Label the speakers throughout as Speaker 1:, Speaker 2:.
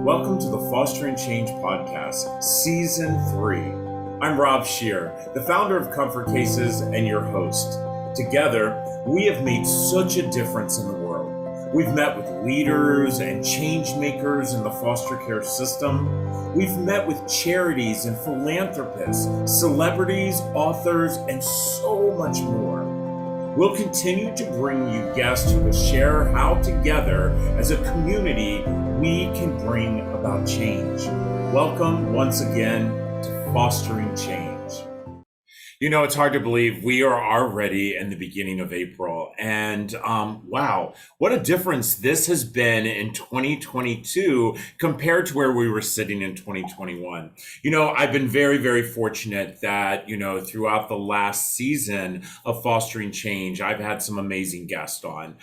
Speaker 1: Welcome to the Fostering Change Podcast, Season 3. I'm Rob Scheer, the founder of Comfort Cases and your host. Together, we have made such a difference in the world. We've met with leaders and change makers in the foster care system. We've met with charities and philanthropists, celebrities, authors, and so much more. We'll continue to bring you guests who will share how together as a community we can bring about change. Welcome once again to Fostering Change. You know, it's hard to believe we are already in the beginning of April. And wow, what a difference this has been in 2022 compared to where we were sitting in 2021. You know, I've been very, very fortunate that, you know, throughout the last season of Fostering Change, I've had some amazing guests on,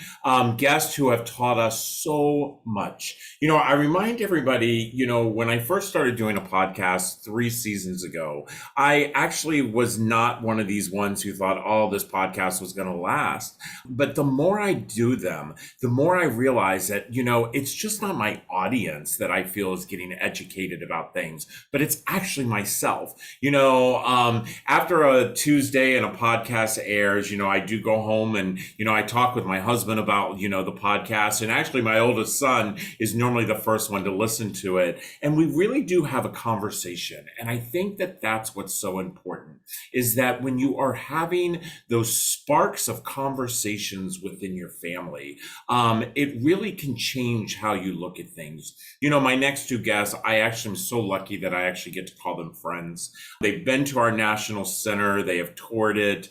Speaker 1: guests who have taught us so much. You know, I remind everybody, you know, when I first started doing a podcast 3 seasons ago, I actually was not one of these ones who thought, oh, this podcast was going to last. But the more I do them, the more I realize that, you know, it's just not my audience that I feel is getting educated about things, but it's actually myself. You know, after a Tuesday and a podcast airs, you know, I do go home and, you know, I talk with my husband about, you know, the podcast. And actually my oldest son is normally the first one to listen to it. And we really do have a conversation. And I think that that's what's so important, is that when you are having those sparks of conversations within your family, it really can change how you look at things. You know, my next 2 guests, I actually am so lucky that I actually get to call them friends. They've been to our national center. They have toured it.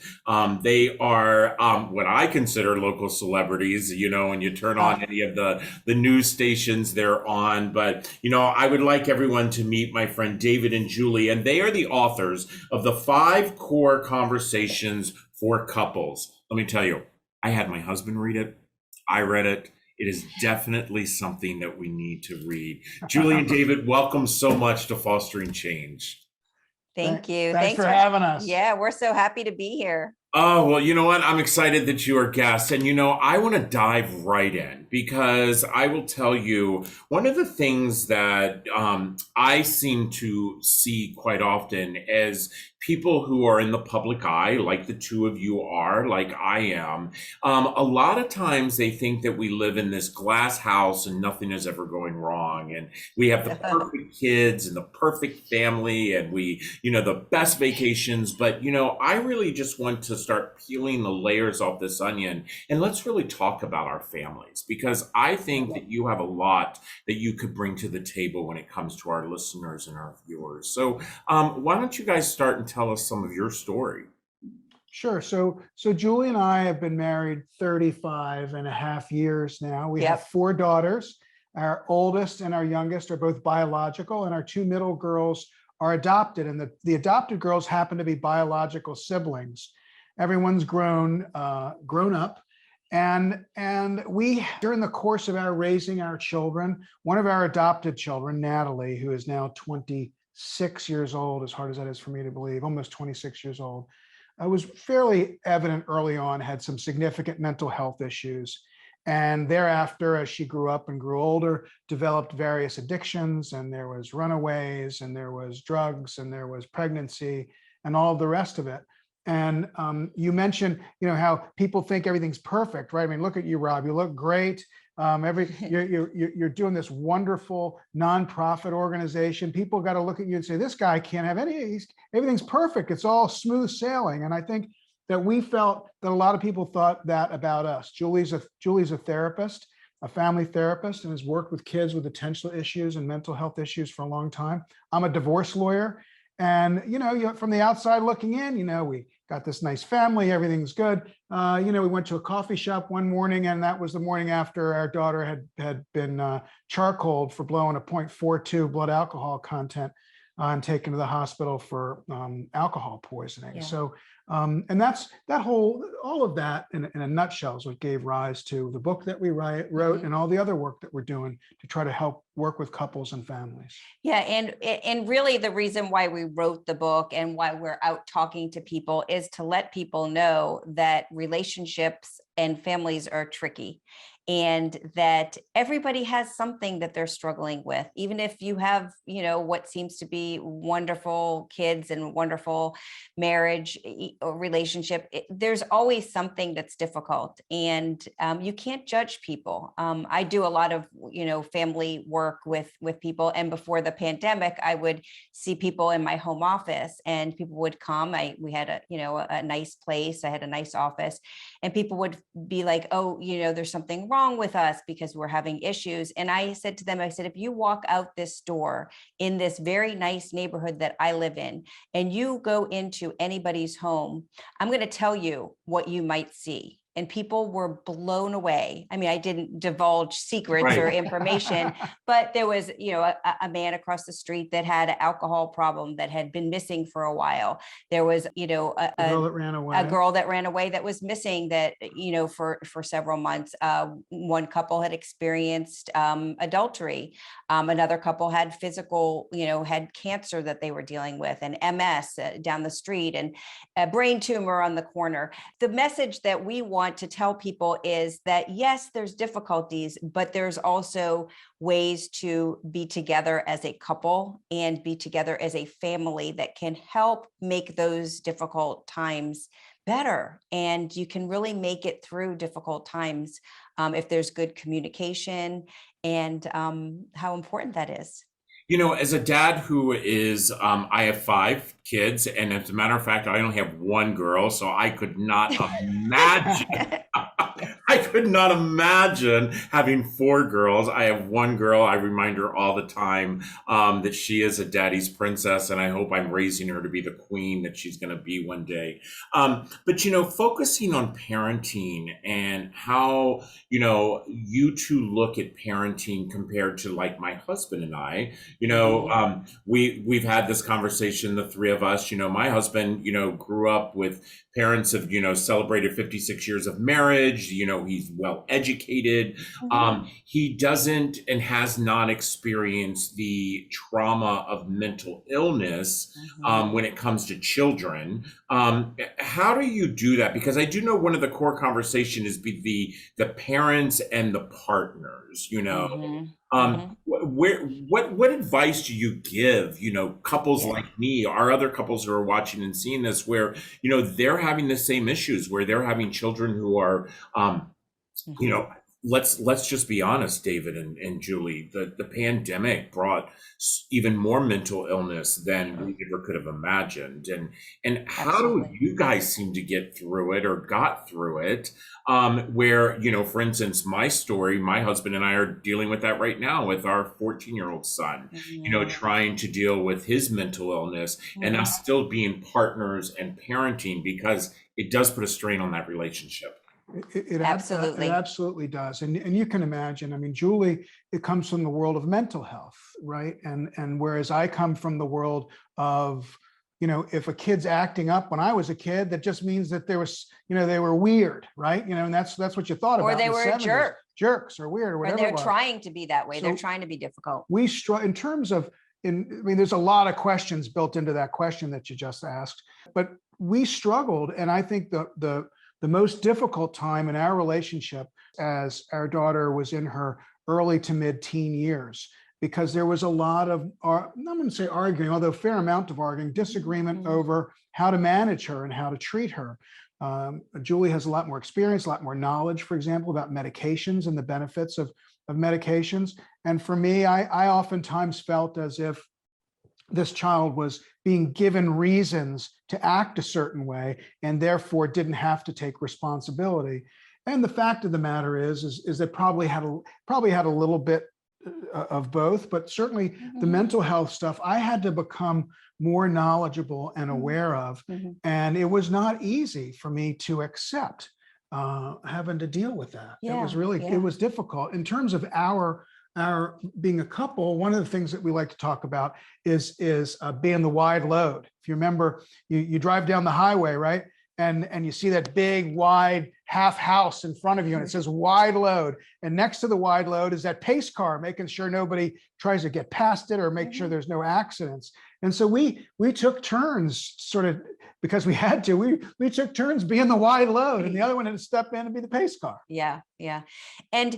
Speaker 1: They are what I consider local celebrities, you know, when you turn on any of the news stations they're on. But, you know, I would like everyone to meet my friend David and Julie, and they are the authors of the 5 core conversations for couples. Let me tell you, I had my husband read it. I read it. It is definitely something that we need to read. Julie and David, welcome so much to Fostering Change.
Speaker 2: Thank you.
Speaker 3: Thanks for having us.
Speaker 2: Yeah, we're so happy to be here.
Speaker 1: Oh, well, you know what? I'm excited that you are guests. And, you know, I want to dive right in because I will tell you one of the things that I seem to see quite often is people who are in the public eye, like the 2 of you are, like I am. A lot of times they think that we live in this glass house and nothing is ever going wrong. And we have the perfect kids and the perfect family and we, you know, the best vacations. But, you know, I really just want to start peeling the layers off this onion and let's really talk about our families, because I think that you have a lot that you could bring to the table when it comes to our listeners and our viewers. So why don't you guys start and tell us some of your story?
Speaker 3: Sure. So Julie and I have been married 35 and a half years now. We have 4 daughters. Our oldest and our youngest are both biological, and our 2 middle girls are adopted. And the adopted girls happen to be biological siblings. Everyone's grown up. And we, during the course of our raising our children, one of our adopted children, Natalie, who is now 26 years old, as hard as that is for me to believe, almost 26 years old, was fairly evident early on, had some significant mental health issues. And thereafter, as she grew up and grew older, developed various addictions, and there was runaways, and there was drugs, and there was pregnancy, and all the rest of it. And you mentioned, you know, how people think everything's perfect, right? I mean, look at you, Rob. You look great. You're doing this wonderful nonprofit organization. People got to look at you and say, this guy can't have everything's perfect. It's all smooth sailing. And I think that we felt that a lot of people thought that about us. Julie's a therapist, a family therapist, and has worked with kids with attention issues and mental health issues for a long time. I'm a divorce lawyer. And, you know, from the outside looking in, you know, we got this nice family, everything's good. You know, we went to a coffee shop one morning, and that was the morning after our daughter had been charcoaled for blowing a 0.42 blood alcohol content and taken to the hospital for alcohol poisoning. Yeah. So, and that's all of that in a nutshell is what gave rise to the book that we wrote and all the other work that we're doing to try to help work with couples and families.
Speaker 2: Yeah, and really the reason why we wrote the book and why we're out talking to people is to let people know that relationships and families are tricky. and that everybody has something that they're struggling with. Even if you have, what seems to be wonderful kids and wonderful marriage or relationship, there's always something that's difficult, and you can't judge people. I do a lot of, family work with people, and before the pandemic, I would see people in my home office, and people would come. We had a nice place. I had a nice office, and people would be like, oh, there's something wrong with us because we're having issues. And I said to them, if you walk out this door in this very nice neighborhood that I live in, and you go into anybody's home, I'm going to tell you what you might see. And people were blown away. I mean, I didn't divulge secrets or information, but there was, a man across the street that had an alcohol problem that had been missing for a while. There was, a girl that ran away that was missing that, for several months. One couple had experienced adultery. Another couple had had cancer that they were dealing with, and MS down the street, and a brain tumor on the corner. The message that we want to tell people is that, yes, there's difficulties, but there's also ways to be together as a couple and be together as a family that can help make those difficult times better. And you can really make it through difficult times if there's good communication, and how important that is.
Speaker 1: As a dad who is, I have 5 kids, and as a matter of fact, I only have 1 girl, so I could not imagine. I could not imagine having 4 girls. I have 1 girl. I remind her all the time that she is a daddy's princess, and I hope I'm raising her to be the queen that she's going to be one day. But focusing on parenting and how you two look at parenting compared to like my husband and I. We've had this conversation, the 3 of us. My husband, grew up with parents of, celebrated 56 years of marriage. He's well educated. He doesn't and has not experienced the trauma of mental illness when it comes to children. How do you do that? Because I do know one of the core conversation is the parents and the partners, what advice do you give, couples like me, our other couples who are watching and seeing this, where, they're having the same issues, where they're having children who are, let's just be honest, David and Julie, the pandemic brought even more mental illness than we ever could have imagined. And how do you guys seem to get through it, or got through it? Where, for instance, my story, my husband and I are dealing with that right now with our 14-year-old son, trying to deal with his mental illness, and us still being partners and parenting, because it does put a strain on that relationship.
Speaker 3: It absolutely does. And you can imagine, I mean, Julie, it comes from the world of mental health, right? And whereas I come from the world of, if a kid's acting up when I was a kid, that just means that there was, they were weird, right? And that's what you thought about.
Speaker 2: Or they were
Speaker 3: jerks or weird or whatever.
Speaker 2: Or they're trying to be that way. So they're trying to be difficult.
Speaker 3: In terms of, there's a lot of questions built into that question that you just asked, but we struggled. And I think the most difficult time in our relationship, as our daughter was in her early to mid-teen years, because there was a lot of, I'm going to say arguing, although a fair amount of arguing, disagreement over how to manage her and how to treat her. Julie has a lot more experience, a lot more knowledge, for example, about medications and the benefits of medications. And for me, I oftentimes felt as if this child was being given reasons to act a certain way and therefore didn't have to take responsibility. And the fact of the matter is that probably had a little bit of both, but certainly the mental health stuff I had to become more knowledgeable and aware of. And it was not easy for me to accept having to deal with that. It was difficult. In terms of our being a couple, one of the things that we like to talk about is being the wide load. If you remember, you drive down the highway, right? And you see that big, wide, half house in front of you and it says wide load. And next to the wide load is that pace car, making sure nobody tries to get past it or make sure there's no accidents. And so we took turns sort of, because we had to, we took turns being the wide load and the other one had to step in and be the pace car.
Speaker 2: Yeah. Yeah. And,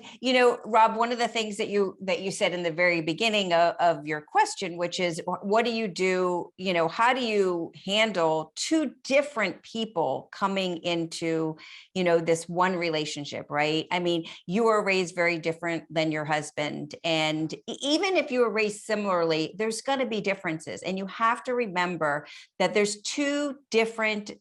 Speaker 2: Rob, one of the things that you said in the very beginning of your question, which is, what do you do? How do you handle two different people coming into, this one relationship, right? I mean, you were raised very different than your husband. And even if you were raised similarly, there's going to be differences. And you have to remember that there's two different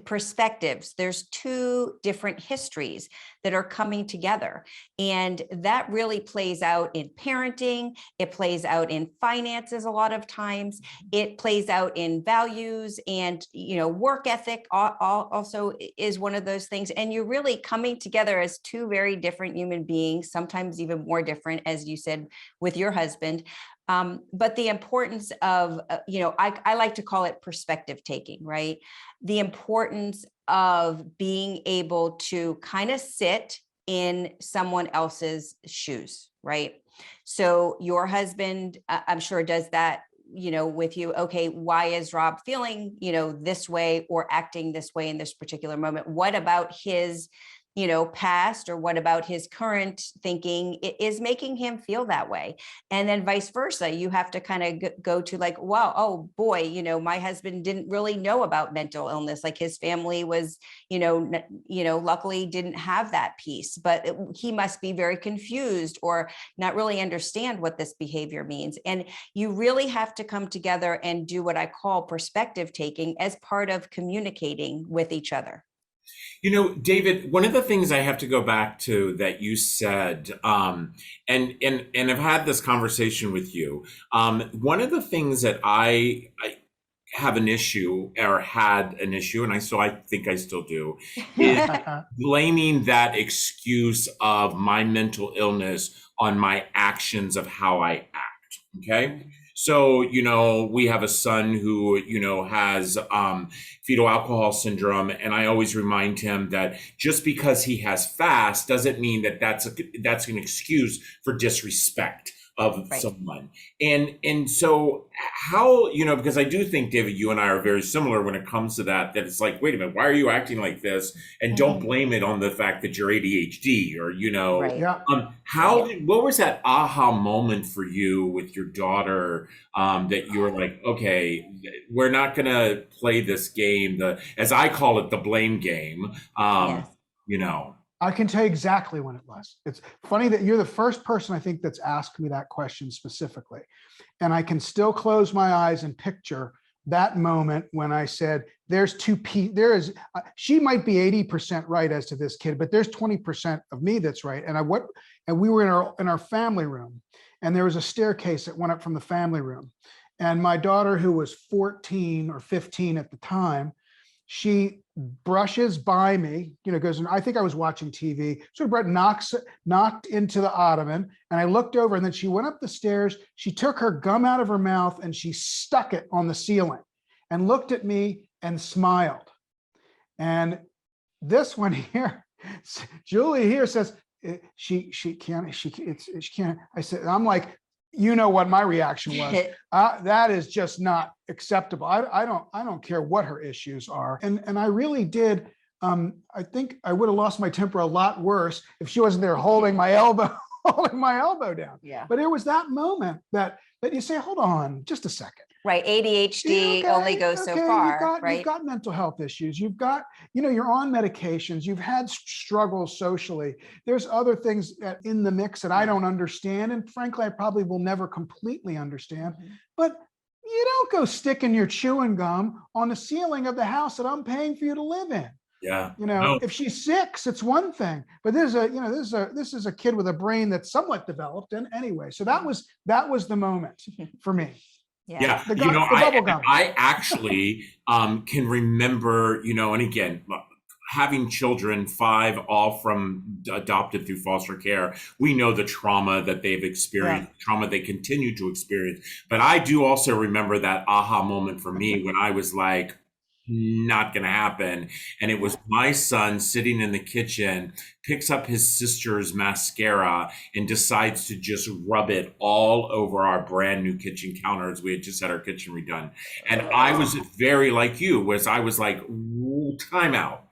Speaker 2: perspectives. There's two different histories that are coming together. And that really plays out in parenting. It plays out in finances a lot of times. It plays out in values and, work ethic also is one of those things. And you're really coming together as two very different human beings, sometimes even more different, as you said, with your husband. But the importance of, I like to call it perspective taking, right? The importance of being able to kind of sit in someone else's shoes, right? So your husband, I'm sure, does that, with you. Okay, why is Rob feeling, this way or acting this way in this particular moment? What about his past, or what about his current thinking is making him feel that way? And then vice versa, you have to kind of go to like, wow, oh boy, my husband didn't really know about mental illness. Like his family was, luckily didn't have that piece, but he must be very confused or not really understand what this behavior means. And you really have to come together and do what I call perspective taking as part of communicating with each other.
Speaker 1: David, one of the things I have to go back to that you said, and I've had this conversation with you. One of the things that I have an issue or had an issue, and I think I still do, is blaming that excuse of my mental illness on my actions of how I act. Okay. So, we have a son who, has fetal alcohol syndrome. And I always remind him that just because he has fast doesn't mean that that's an excuse for disrespect of someone. And so how, because I do think, David, you and I are very similar when it comes to that it's like, wait a minute, why are you acting like this? And don't blame it on the fact that you're ADHD or, what was that aha moment for you with your daughter, that you were like, okay, we're not going to play this game, as I call it, the blame game,
Speaker 3: I can tell you exactly when it was. It's funny that you're the first person I think that's asked me that question specifically. And I can still close my eyes and picture that moment when I said, she might be 80% right as to this kid, but there's 20% of me that's right. And we were in our family room, and there was a staircase that went up from the family room. And my daughter, who was 14 or 15 at the time, she brushes by me, goes, and I think I was watching TV. So Brett knocked into the ottoman, and I looked over, and then she went up the stairs. She took her gum out of her mouth and she stuck it on the ceiling and looked at me and smiled. And this one here, Julie here says, she can't. I said, I'm like, what my reaction was. That is just not acceptable. I don't care what her issues are. And I really did. I think I would have lost my temper a lot worse if she wasn't there holding my elbow down.
Speaker 2: Yeah.
Speaker 3: But it was that moment that you say, hold on just a second.
Speaker 2: Right. ADHD only goes so far, right?
Speaker 3: You've got mental health issues. You've got, you're on medications. You've had struggles socially. There's other things in the mix that I don't understand. And frankly, I probably will never completely understand. But you don't go sticking your chewing gum on the ceiling of the house that I'm paying for you to live in.
Speaker 1: Yeah.
Speaker 3: If she's 6, it's one thing, but this is a kid with a brain that's somewhat developed. And anyway, so that was the moment for me.
Speaker 1: Yeah. I actually can remember, and again, having children, 5, all from adopted through foster care, we know the trauma that they've experienced, trauma they continue to experience. But I do also remember that aha moment for me when I was like, not going to happen. And it was my son sitting in the kitchen, picks up his sister's mascara and decides to just rub it all over our brand new kitchen counters. We had just had our kitchen redone. And I was very like you, I was like, time out.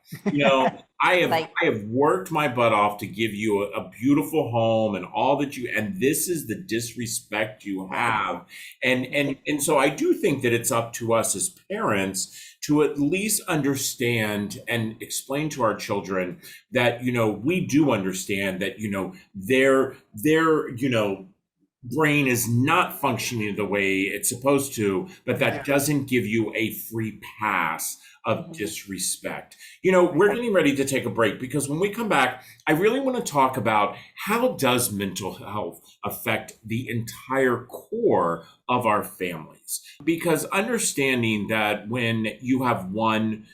Speaker 1: I have worked my butt off to give you a beautiful home and all that and this is the disrespect you have. And so I do think that it's up to us as parents to at least understand and explain to our children that, we do understand that, their brain is not functioning the way it's supposed to, but that doesn't give you a free pass of disrespect. We're getting ready to take a break because when we come back, I really want to talk about how does mental health affect the entire core of our families? Because understanding that when you have 1,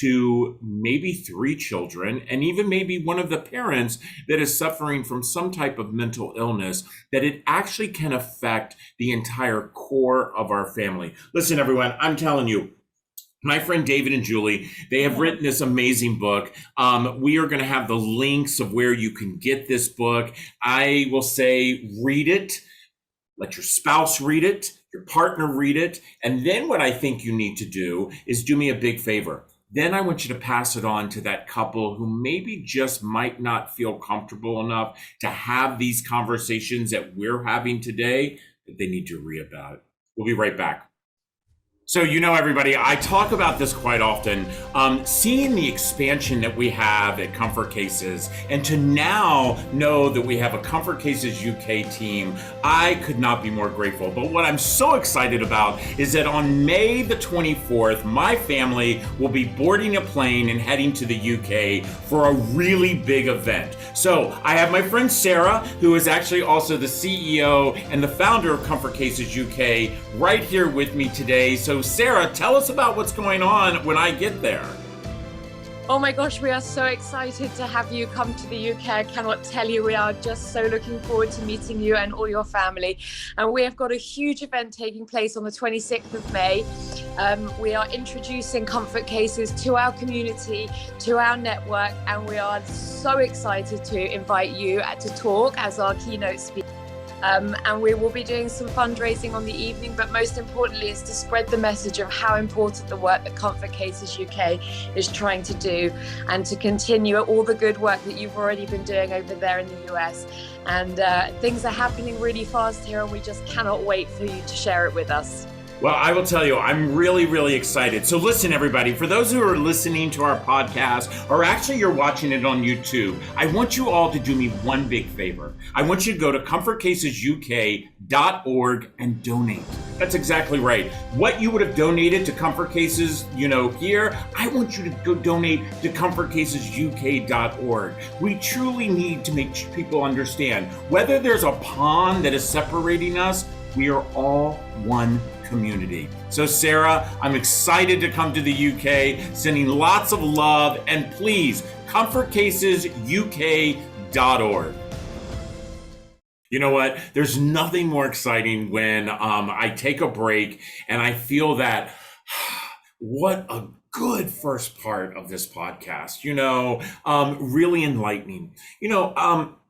Speaker 1: 2, maybe 3 children, and even maybe one of the parents that is suffering from some type of mental illness, that it actually can affect the entire core of our family. Listen, everyone, I'm telling you, my friend David and Julie, they have written this amazing book. We are going to have the links of where you can get this book. I will say, read it. Let your spouse read it, your partner read it. And then what I think you need to do is do me a big favor. Then I want you to pass it on to that couple who maybe just might not feel comfortable enough to have these conversations that we're having today, that they need to read about it. We'll be right back. So, everybody, I talk about this quite often, seeing the expansion that we have at Comfort Cases, and to now know that we have a Comfort Cases UK team, I could not be more grateful. But what I'm so excited about is that on May the 24th, my family will be boarding a plane and heading to the UK for a really big event. So I have my friend Sarah, who is actually also the CEO and the founder of Comfort Cases UK, right here with me today. So Sarah, tell us about what's going on when I get there.
Speaker 4: Oh my gosh, we are so excited to have you come to the UK. I cannot tell you, we are just so looking forward to meeting you and all your family. And we have got a huge event taking place on the 26th of May. We are introducing Comfort Cases to our community, to our network, and we are so excited to invite you to talk as our keynote speaker. And we will be doing some fundraising on the evening, but most importantly is to spread the message of how important the work that Comfort Cases UK is trying to do, and to continue all the good work that you've already been doing over there in the US. And things are happening really fast here, and we just cannot wait for you to share it with us.
Speaker 1: Well, I will tell you, I'm really, really excited. So listen, everybody, for those who are listening to our podcast, or actually you're watching it on YouTube, I want you all to do me one big favor. I want you to go to comfortcasesuk.org and donate. That's exactly right. What you would have donated to Comfort Cases, here, I want you to go donate to comfortcasesuk.org. We truly need to make people understand, whether there's a pond that is separating us, we are all one community. So Sarah, I'm excited to come to the UK, sending lots of love, and please, comfortcasesuk.org. You know what? There's nothing more exciting when I take a break and I feel that, what a good first part of this podcast, really enlightening.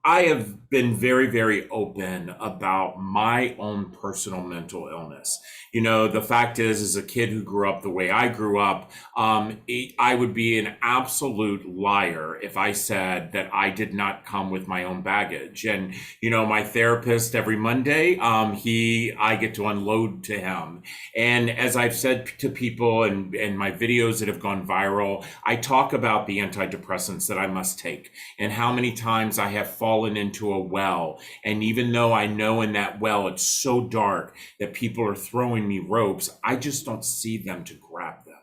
Speaker 1: I have been very, very open about my own personal mental illness. The fact is, as a kid who grew up the way I grew up, I would be an absolute liar if I said that I did not come with my own baggage. And, my therapist every Monday, I get to unload to him. And as I've said to people in my videos that have gone viral, I talk about the antidepressants that I must take and how many times I have fallen into a well. And even though I know in that well, it's so dark that people are throwing me ropes, I just don't see them to grab them.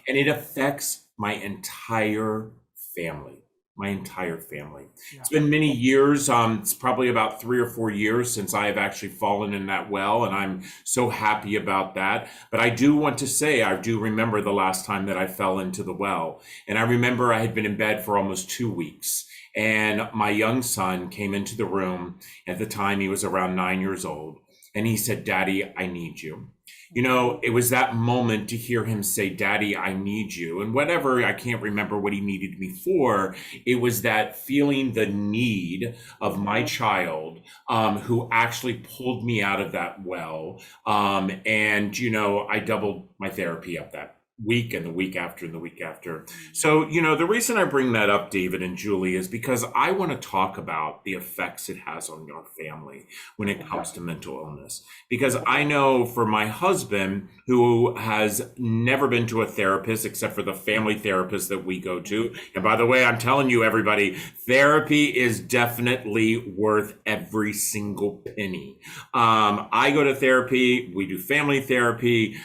Speaker 1: And it affects my entire family. It's been many years. It's probably about 3 or 4 years since I have actually fallen in that well, and I'm so happy about that. But I do want to say, I do remember the last time that I fell into the well. And I remember I had been in bed for almost 2 weeks. And my young son came into the room. At the time, he was around 9 years old. And he said, "Daddy, I need you." You know, it was that moment to hear him say, Daddy, I need you. And whatever, I can't remember what he needed me for. It was that feeling the need of my child, who actually pulled me out of that well. And, you know, I doubled my therapy up that week and the week after and the week after. So, you know, the reason I bring that up, David and Julie, is because I want to talk about the effects it has on your family when it comes to mental illness. Because I know for my husband, who has never been to a therapist except for the family therapist that we go to. And by the way, I'm telling you, everybody, therapy is definitely worth every single penny. I go to therapy, we do family therapy.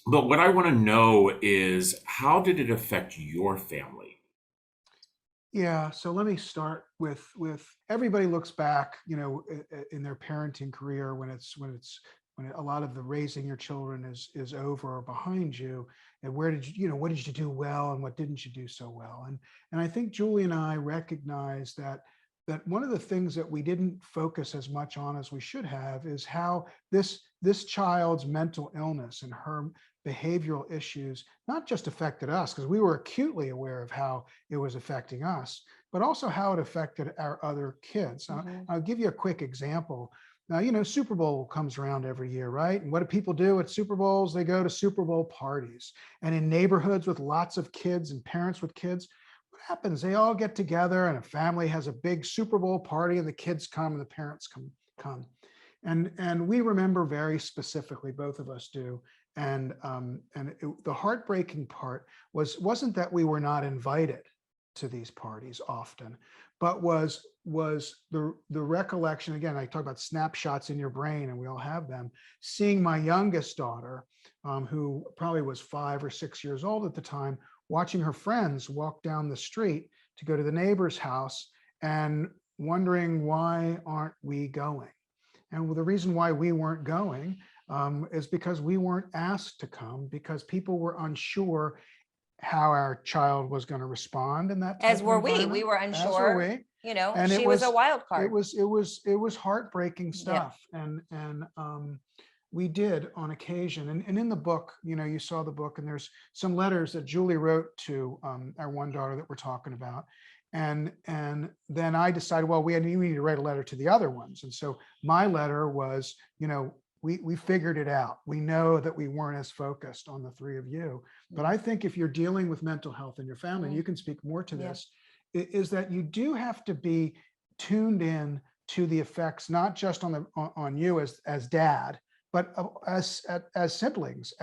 Speaker 1: But what I want to know is, how did it affect your family?
Speaker 3: Yeah, so let me start with everybody looks back, you know, in their parenting career when a lot of the raising your children is over or behind you, and where did you know, what did you do well and what didn't you do so well? And I think Julie and I recognize that one of the things that we didn't focus as much on as we should have is how this child's mental illness and her behavioral issues not just affected us, because we were acutely aware of how it was affecting us, but also how it affected our other kids. I'll give you a quick example. Now, you know, Super Bowl comes around every year, right? And what do people do at Super Bowls? They go to Super Bowl parties. And in neighborhoods with lots of kids and parents with kids, what happens? They all get together and a family has a big Super Bowl party, and the kids come and the parents come. And we remember very specifically, both of us do. The heartbreaking part wasn't that we were not invited to these parties often, but was the recollection. Again, I talk about snapshots in your brain, and we all have them. Seeing my youngest daughter, who probably was 5 or 6 years old at the time, watching her friends walk down the street to go to the neighbor's house and wondering, why aren't we going? And the reason why we weren't going is because we weren't asked to come, because people were unsure how our child was going to respond in that type
Speaker 2: As were
Speaker 3: of
Speaker 2: we. We
Speaker 3: environment.
Speaker 2: were
Speaker 3: As
Speaker 2: unsure.
Speaker 3: were we.
Speaker 2: You know,
Speaker 3: And
Speaker 2: she was a wild card.
Speaker 3: It was heartbreaking stuff. And we did on occasion. And in the book, you know, you saw the book, and there's some letters that Julie wrote to our one daughter that we're talking about. And then I decided, well, we need to write a letter to the other ones. And so my letter was, you know, we figured it out. We know that we weren't as focused on the three of you. But I think if you're dealing with mental health in your family, and you can speak more to this, is that you do have to be tuned in to the effects, not just on you as dad, but as siblings,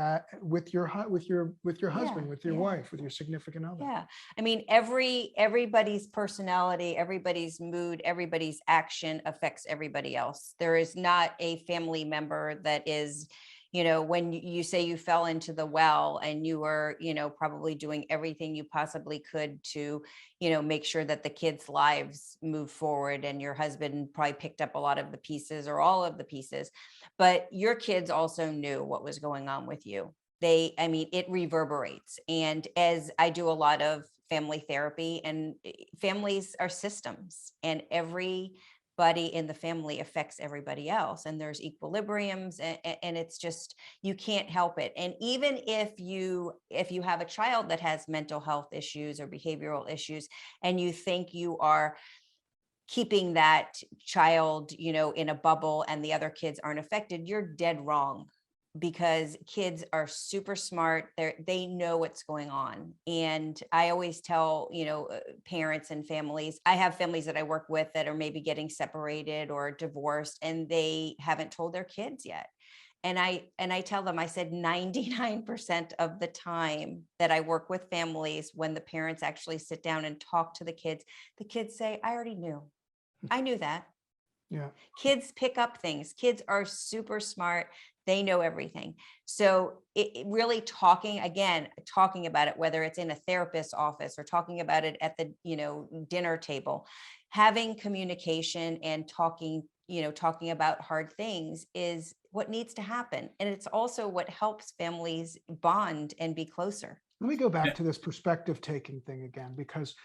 Speaker 3: with your husband, with your wife, with your significant other.
Speaker 2: Yeah, I mean, everybody's personality, everybody's mood, everybody's action affects everybody else. There is not a family member that is, you know, when you say you fell into the well and you were, you know, probably doing everything you possibly could to, you know, make sure that the kids' lives move forward, and your husband probably picked up a lot of the pieces or all of the pieces, but your kids also knew what was going on with you. I mean, it reverberates. And as I do a lot of family therapy, and families are systems, and everybody in the family affects everybody else, and there's equilibriums, and it's just, you can't help it. And even if you have a child that has mental health issues or behavioral issues, and you think you are keeping that child, you know, in a bubble and the other kids aren't affected, you're dead wrong. Because kids are super smart. They know what's going on. And I always tell, you know, parents and families, I have families that I work with that are maybe getting separated or divorced, and they haven't told their kids yet. And I tell them, I said 99% of the time that I work with families, when the parents actually sit down and talk to the kids say, I already knew. I knew that.
Speaker 3: Yeah.
Speaker 2: Kids pick up things. Kids are super smart. They know everything. So it really talking about it, whether it's in a therapist's office or talking about it at the, you know, dinner table, having communication and talking about hard things is what needs to happen. And it's also what helps families bond and be closer.
Speaker 3: Let me go back to this perspective taking thing again, because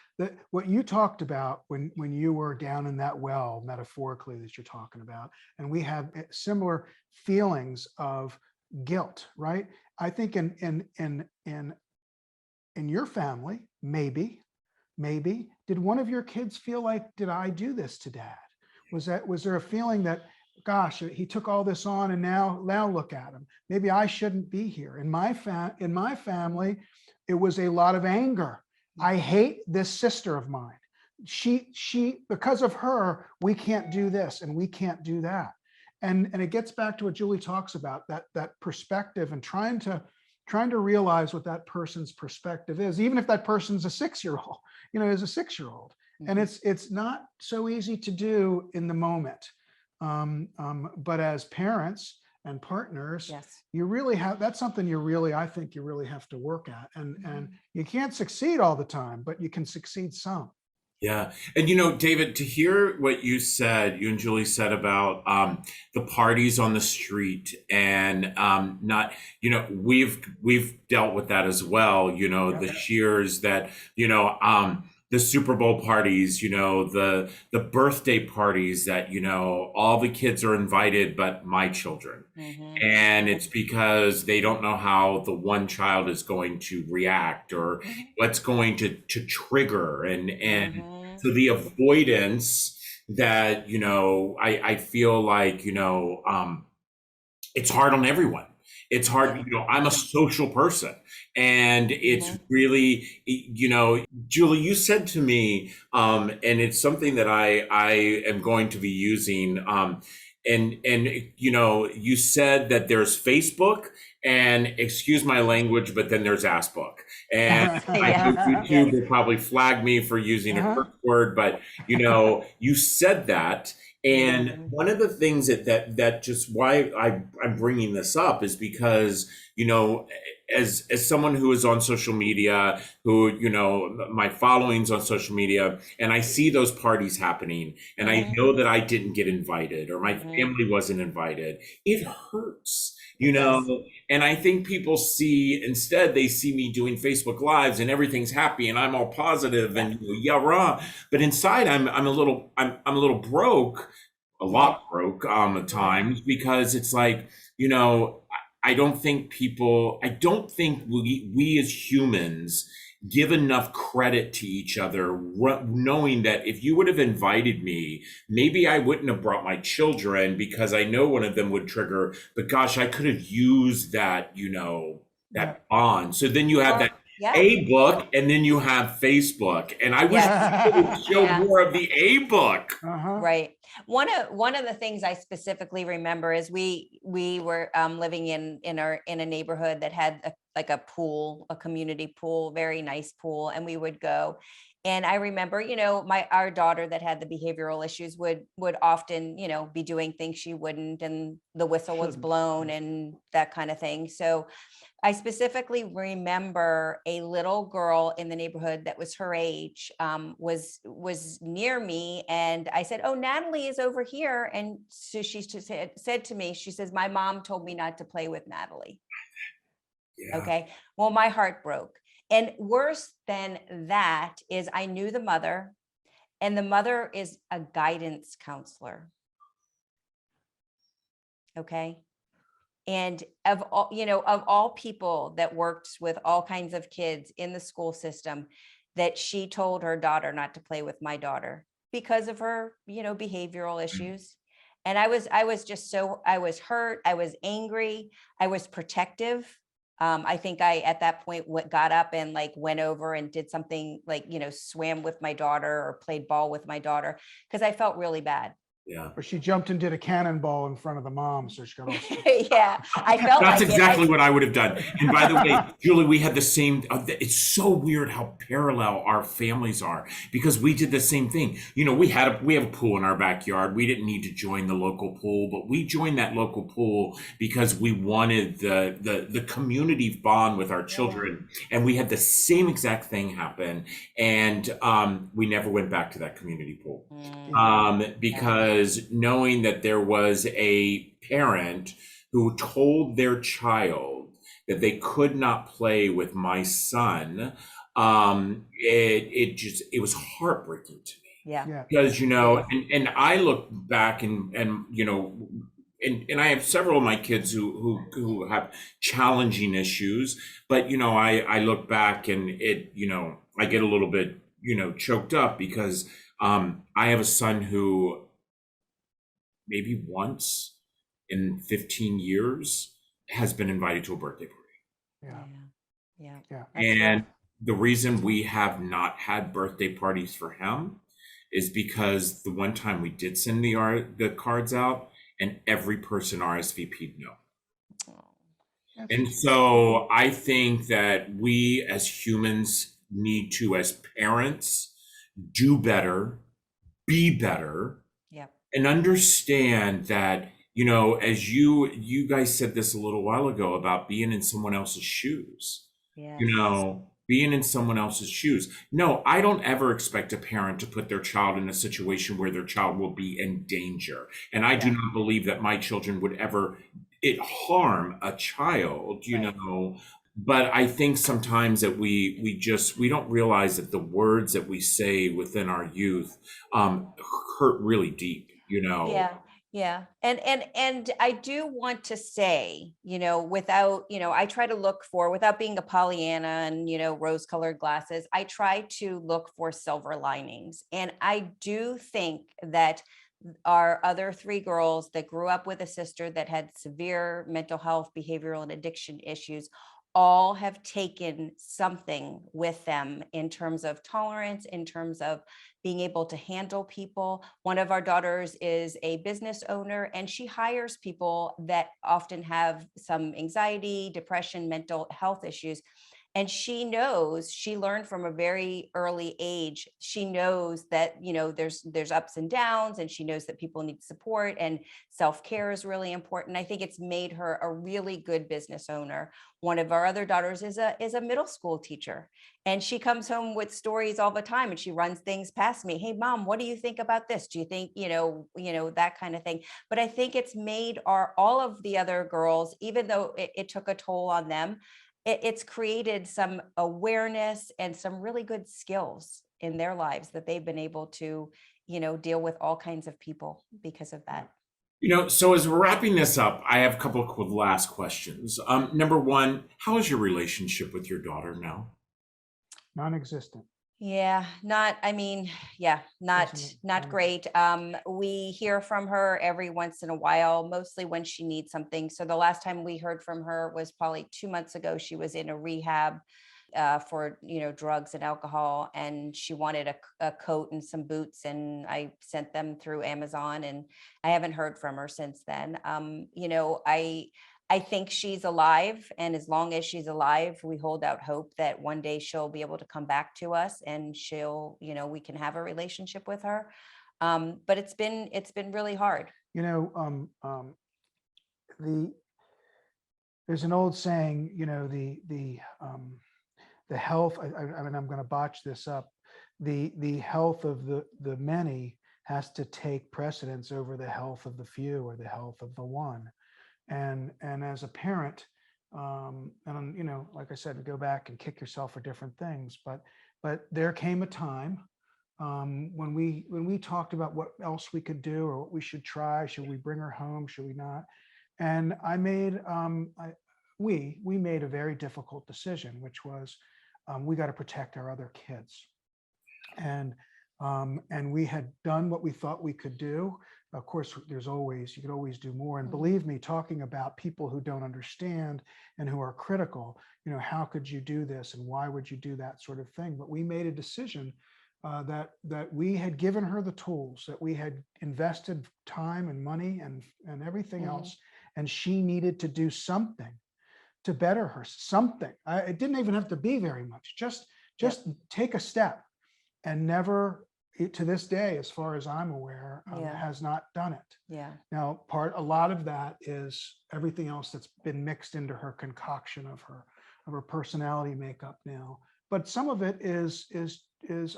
Speaker 3: what you talked about when you were down in that well, metaphorically, that you're talking about, and we have similar feelings of guilt, right? I think in your family, maybe, did one of your kids feel like, did I do this to dad? Was there a feeling that, gosh, he took all this on and now look at him. Maybe I shouldn't be here. In my family, it was a lot of anger. I hate this sister of mine. She because of her, we can't do this and we can't do that. And it gets back to what Julie talks about, that perspective, and trying to realize what that person's perspective is, even if that person's a 6-year-old, is a 6-year-old. And it's not so easy to do in the moment. But as parents and partners,
Speaker 2: Yes.
Speaker 3: you really have, that's something I think you really have to work at. And you can't succeed all the time, but you can succeed some.
Speaker 1: Yeah. And, David, to hear what you and Julie said about the parties on the street and not, we've dealt with that as well, the Scheers that, the Super Bowl parties, the birthday parties that, all the kids are invited, but my children. And it's because they don't know how the one child is going to react or what's going to trigger. And so the avoidance that, I feel like, it's hard on everyone. It's hard, I'm a social person, and it's really, Julie, you said to me, and it's something that I am going to be using, and you said that there's Facebook and, excuse my language, but then there's ass book. And I think YouTube will probably flag me for using a curse word, but you said that. And one of the things that just why I'm bringing this up is because, as someone who is on social media, who, my following's on social media, and I see those parties happening, and I know that I didn't get invited or my family wasn't invited, it hurts. And I think people instead they see me doing Facebook Lives and everything's happy and I'm all positive and rah. But inside I'm a little broke, a lot broke at times, because it's like, I don't think we as humans give enough credit to each other, knowing that if you would have invited me, maybe I wouldn't have brought my children because I know one of them would trigger, but gosh, I could have used that, that bond. So then you have that A book, and then you have Facebook, and I wish people would show more of the A book.
Speaker 2: Right. One of the things I specifically remember is we were living in a neighborhood that had a pool, a community pool, very nice pool, and we would go. And I remember, our daughter that had the behavioral issues would often, be doing things she wouldn't, and the whistle was blown and that kind of thing. So I specifically remember a little girl in the neighborhood that was her age, was near me, and I said, "Oh, Natalie is over here." And so she said to me, she says, "My mom told me not to play with Natalie." Yeah. Okay. Well, my heart broke. And worse than that is I knew the mother, and the mother is a guidance counselor. Okay. And of all people that worked with all kinds of kids in the school system, that she told her daughter not to play with my daughter because of her, behavioral issues. And I was hurt. I was angry. I was protective. I think I, at that point, got up and went over and did something swam with my daughter or played ball with my daughter because I felt really bad.
Speaker 1: Yeah.
Speaker 3: Or she jumped and did a cannonball in front of the mom, so she got all
Speaker 2: yeah, I felt
Speaker 1: that's exactly what I would have done. And by the way, Julie, we had the same. It's so weird how parallel our families are, because we did the same thing. We have a pool in our backyard. We didn't need to join the local pool, but we joined that local pool because we wanted the community bond with our children, and we had the same exact thing happen. And we never went back to that community pool because knowing that there was a parent who told their child that they could not play with my son, it was heartbreaking to me.
Speaker 2: Yeah.
Speaker 1: Because, and I look back and and I have several of my kids who have challenging issues, but I look back and I get a little bit choked up because I have a son who maybe once in 15 years has been invited to a birthday party.
Speaker 3: Yeah.
Speaker 2: Yeah.
Speaker 3: Yeah.
Speaker 1: And the reason we have not had birthday parties for him is because the one time we did send the cards out and every person RSVP'd no. And so I think that we as humans need to, as parents, do better, be better, and understand that, as you guys said this a little while ago about being in someone else's shoes.
Speaker 2: Yes.
Speaker 1: Being in someone else's shoes. No, I don't ever expect a parent to put their child in a situation where their child will be in danger. And I do not believe that my children would ever harm a child, But I think sometimes that we don't realize that the words that we say within our youth hurt really deep,
Speaker 2: Yeah. And I do want to say, without, I try to look for, without being a Pollyanna and, rose-colored glasses, I try to look for silver linings. And I do think that our other three girls that grew up with a sister that had severe mental health, behavioral, and addiction issues all have taken something with them in terms of tolerance, in terms of being able to handle people. One of our daughters is a business owner, and she hires people that often have some anxiety, depression, mental health issues. And she knows, she learned from a very early age, she knows that, there's ups and downs, and she knows that people need support and self-care is really important. I think it's made her a really good business owner. One of our other daughters is a middle school teacher, and she comes home with stories all the time, and she runs things past me. Hey, Mom, what do you think about this? Do you think, that kind of thing? But I think it's made all of the other girls, even though it took a toll on them, it's created some awareness and some really good skills in their lives that they've been able to, deal with all kinds of people because of that.
Speaker 1: So as we're wrapping this up, I have a couple of last questions. Number one, how is your relationship with your daughter now?
Speaker 3: Non-existent.
Speaker 2: Yeah, not great. We hear from her every once in a while, mostly when she needs something. So the last time we heard from her was probably 2 months ago. She was in a rehab for, drugs and alcohol, and she wanted a coat and some boots, and I sent them through Amazon, and I haven't heard from her since then. I think she's alive, and as long as she's alive, we hold out hope that one day she'll be able to come back to us, and she'll, we can have a relationship with her. But it's been really hard.
Speaker 3: There's an old saying, the health, I mean, I'm going to botch this up. The health of the many has to take precedence over the health of the few or the health of the one. And as a parent, and like I said, go back and kick yourself for different things, but there came a time when we talked about what else we could do or what we should try. Should we bring her home? Should we not? And I made we made a very difficult decision, which was we got to protect our other kids, and we had done what we thought we could do. Of course, you could always do more. And believe me, talking about people who don't understand and who are critical, how could you do this and why would you do that sort of thing? But we made a decision that we had given her the tools, that we had invested time and money and everything else, and she needed to do something to better her. Something. It didn't even have to be very much. Just take a step, and never. To this day, as far as I'm aware, has not done it.
Speaker 2: Yeah.
Speaker 3: Now, a lot of that is everything else that's been mixed into her concoction of her personality makeup now. But some of it is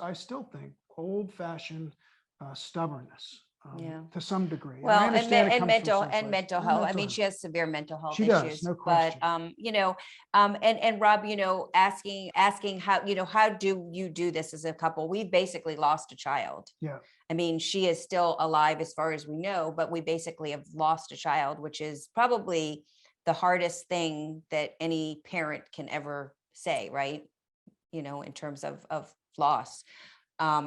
Speaker 3: I still think old-fashioned stubbornness. to some degree.
Speaker 2: Well,
Speaker 3: I understand it
Speaker 2: and
Speaker 3: comes from
Speaker 2: mental
Speaker 3: someplace.
Speaker 2: mental health. I mean, she has severe mental health
Speaker 3: She
Speaker 2: issues.
Speaker 3: does, no question.
Speaker 2: But and Rob, asking how do you do this as a couple? We basically lost a child.
Speaker 3: Yeah.
Speaker 2: I mean, she is still alive as far as we know, but we basically have lost a child, which is probably the hardest thing that any parent can ever say, right? In terms of loss.
Speaker 3: I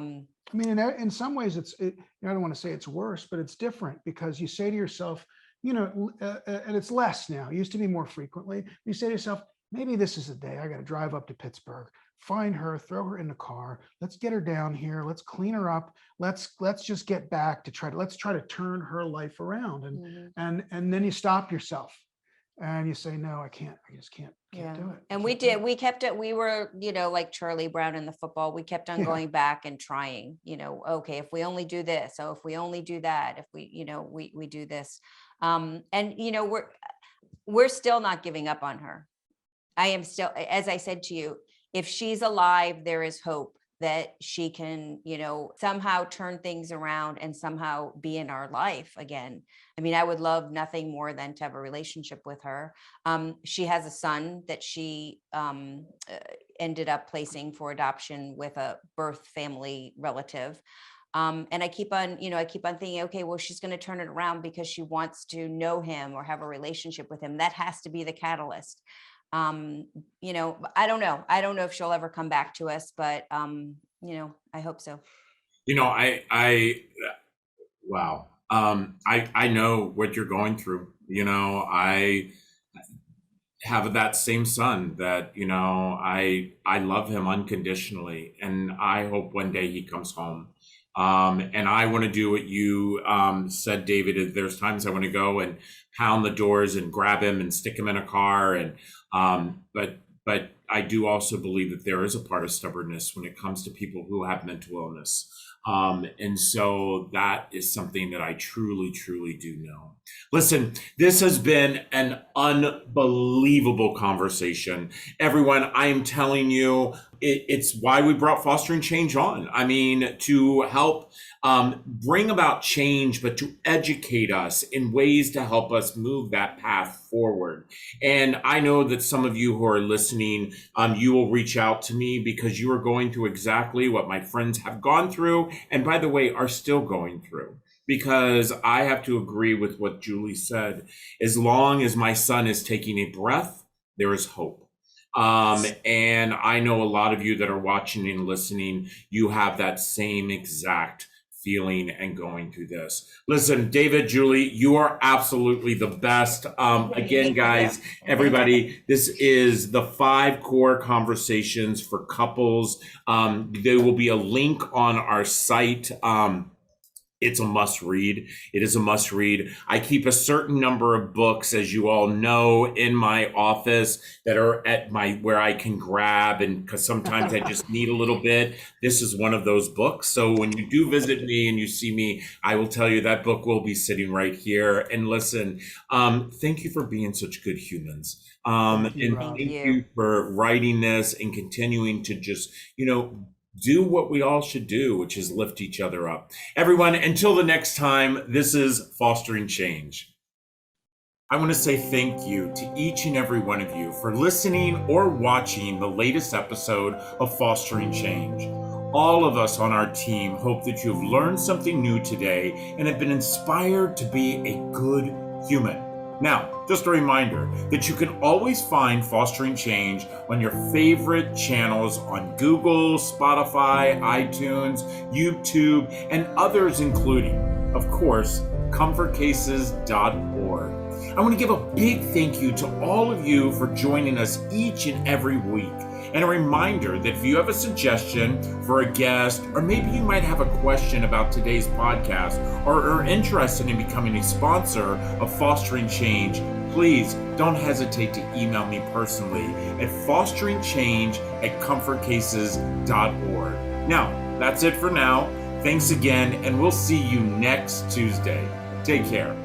Speaker 3: mean, in some ways, I don't want to say it's worse, but it's different because you say to yourself, and it's less now. It used to be more frequently. You say to yourself, maybe this is the day I got to drive up to Pittsburgh, find her, throw her in the car. Let's get her down here. Let's clean her up. Let's just get back to let's try to turn her life around. And then you stop yourself. And you say, no, I can't. I just can't do it.
Speaker 2: And we did. We kept it. We were, like Charlie Brown in the football. We kept on going back and trying. Okay, if we only do this, so if we only do that, if we, we do this, and we're still not giving up on her. I am still, as I said to you, if she's alive, there is hope that she can, somehow turn things around and somehow be in our life again. I mean, I would love nothing more than to have a relationship with her. She has a son that she ended up placing for adoption with a birth family relative. And I keep on thinking, okay, well, she's going to turn it around because she wants to know him or have a relationship with him. That has to be the catalyst. I don't know. I don't know if she'll ever come back to us, but, I hope so.
Speaker 1: Wow. I know what you're going through. I have that same son that, I love him unconditionally, and I hope one day he comes home. And I want to do what you said, David. There's times I want to go and pound the doors and grab him and stick him in a car. And but I do also believe that there is a part of stubbornness when it comes to people who have mental illness. And so that is something that I truly, truly do know. Listen, this has been an unbelievable conversation. Everyone, I am telling you, it's why we brought Fostering Change on. I mean, to help bring about change, but to educate us in ways to help us move that path forward. And I know that some of you who are listening, you will reach out to me because you are going through exactly what my friends have gone through, and by the way, are still going through. Because I have to agree with what Julie said. As long as my son is taking a breath, there is hope. And I know a lot of you that are watching and listening, you have that same exact feeling and going through this. Listen, David, Julie, you are absolutely the best. Again, guys, everybody, this is the 5 core conversations for couples. There will be a link on our site. It's a must read. It is a must read. I keep a certain number of books, as you all know, in my office that are at where I can grab, and because sometimes I just need a little bit. This is one of those books. So when you do visit me and you see me, I will tell you that book will be sitting right here. And listen, thank you for being such good humans. Thank you for writing this and continuing to just, do what we all should do, which is lift each other up. Everyone, until the next time, this is Fostering Change. I want to say thank you to each and every one of you for listening or watching the latest episode of Fostering Change. All of us on our team hope that you've learned something new today and have been inspired to be a good human. Now, just a reminder that you can always find Fostering Change on your favorite channels on Google, Spotify, iTunes, YouTube, and others, including, of course, comfortcases.org. I want to give a big thank you to all of you for joining us each and every week. And a reminder that if you have a suggestion for a guest, or maybe you might have a question about today's podcast, or are interested in becoming a sponsor of Fostering Change, please don't hesitate to email me personally at fosteringchange@comfortcases.org. Now, that's it for now. Thanks again, and we'll see you next Tuesday. Take care.